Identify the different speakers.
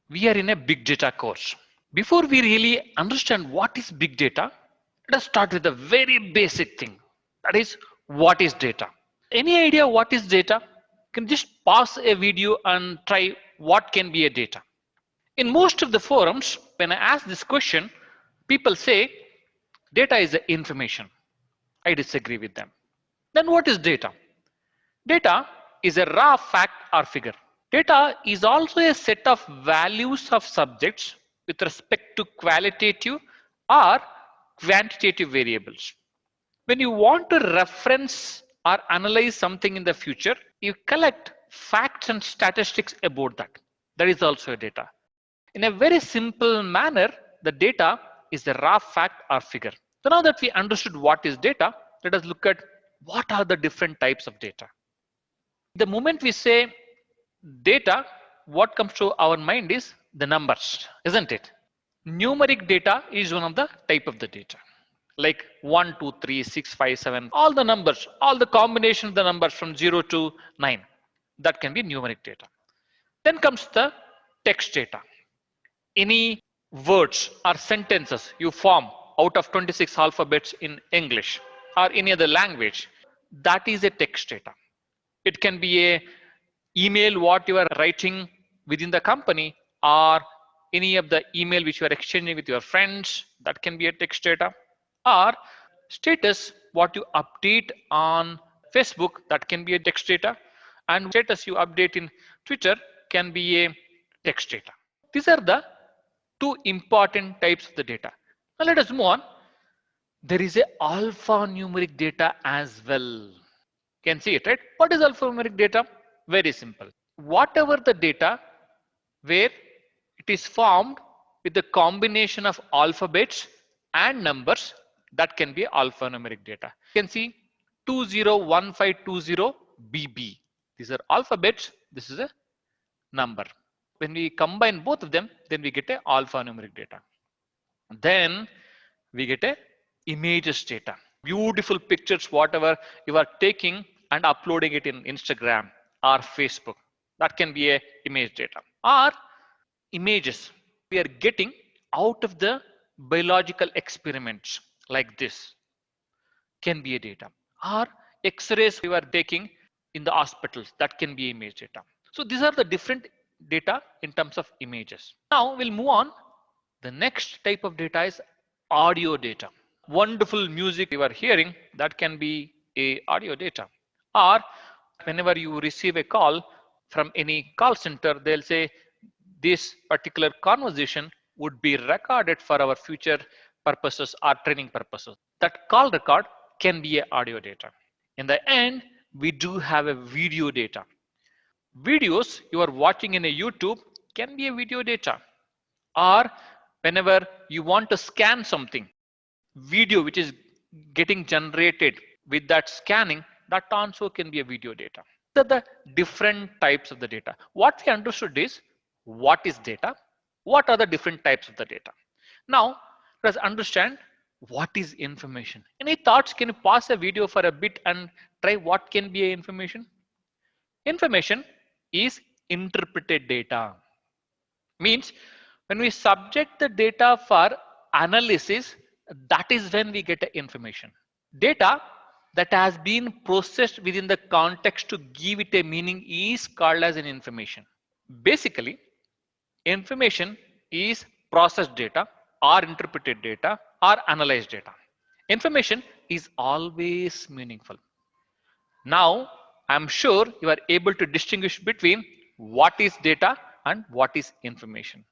Speaker 1: We are in a big data course. Before we really understand what is big data, let us start with a very basic thing. That is, what is data? Any idea what is data? You can just pause a video and try what can be a data. In most of the forums, when I ask this question, people say data is the information. I disagree with them. Then what is data? Data is a raw fact or figure. Data is also a set of values of subjects with respect to qualitative or quantitative variables. When you want to reference or analyze something in the future, you collect facts and statistics about that. That is also a data. In a very simple manner, the data is the raw fact or figure. So now that we understood what is data, let us look at what are the different types of data. The moment we say data, what comes to our mind is the numbers, isn't it? Numeric data is one of the type of the data, like 1, 2, 3, 6, 5, 7, all the numbers, all the combination of the numbers from 0 to 9. That can be numeric data. Then comes the text data. Any words or sentences you form out of 26 alphabets in English or any other language, that is a text data. It can be a email what you are writing within the company, or any of the email which you are exchanging with your friends, that can be a text data, or status what you update on Facebook, that can be a text data, and status you update in Twitter can be a text data. These are the two important types of the data. Now let us move on. There is a alphanumeric data as well. Can see it, right? What is alphanumeric data? Very simple. Whatever the data where it is formed with the combination of alphabets and numbers, that can be alphanumeric data. You can see 201520BB. These are alphabets. This is a number. When we combine both of them, then we get a alphanumeric data. Then we get a images data. Beautiful pictures, whatever you are taking and uploading it in Instagram or Facebook. That can be a image data. Or images we are getting out of the biological experiments like this can be a data. Or x-rays we are taking in the hospitals, that can be image data. So these are the different data in terms of images. Now we'll move on. The next type of data is audio data. Wonderful music you are hearing, that can be a audio data. Or whenever you receive a call from any call center, they'll say this particular conversation would be recorded for our future purposes or training purposes. That call record can be a audio data. In the end, we do have a video data. Videos you are watching in a YouTube can be a video data. Or whenever you want to scan something, video which is getting generated with that scanning, that also can be a video data. So the different types of the data. What we understood is what is data, what are the different types of the data. Now let's understand what is information. Any thoughts? Can you pause a video for a bit and try what can be a information? Information is interpreted data. Means when we subject the data for analysis, that is when we get the information. Data that has been processed within the context to give it a meaning is called as an information. Basically, information is processed data or interpreted data or analyzed data. Information is always meaningful. Now, I'm sure you are able to distinguish between what is data and what is information.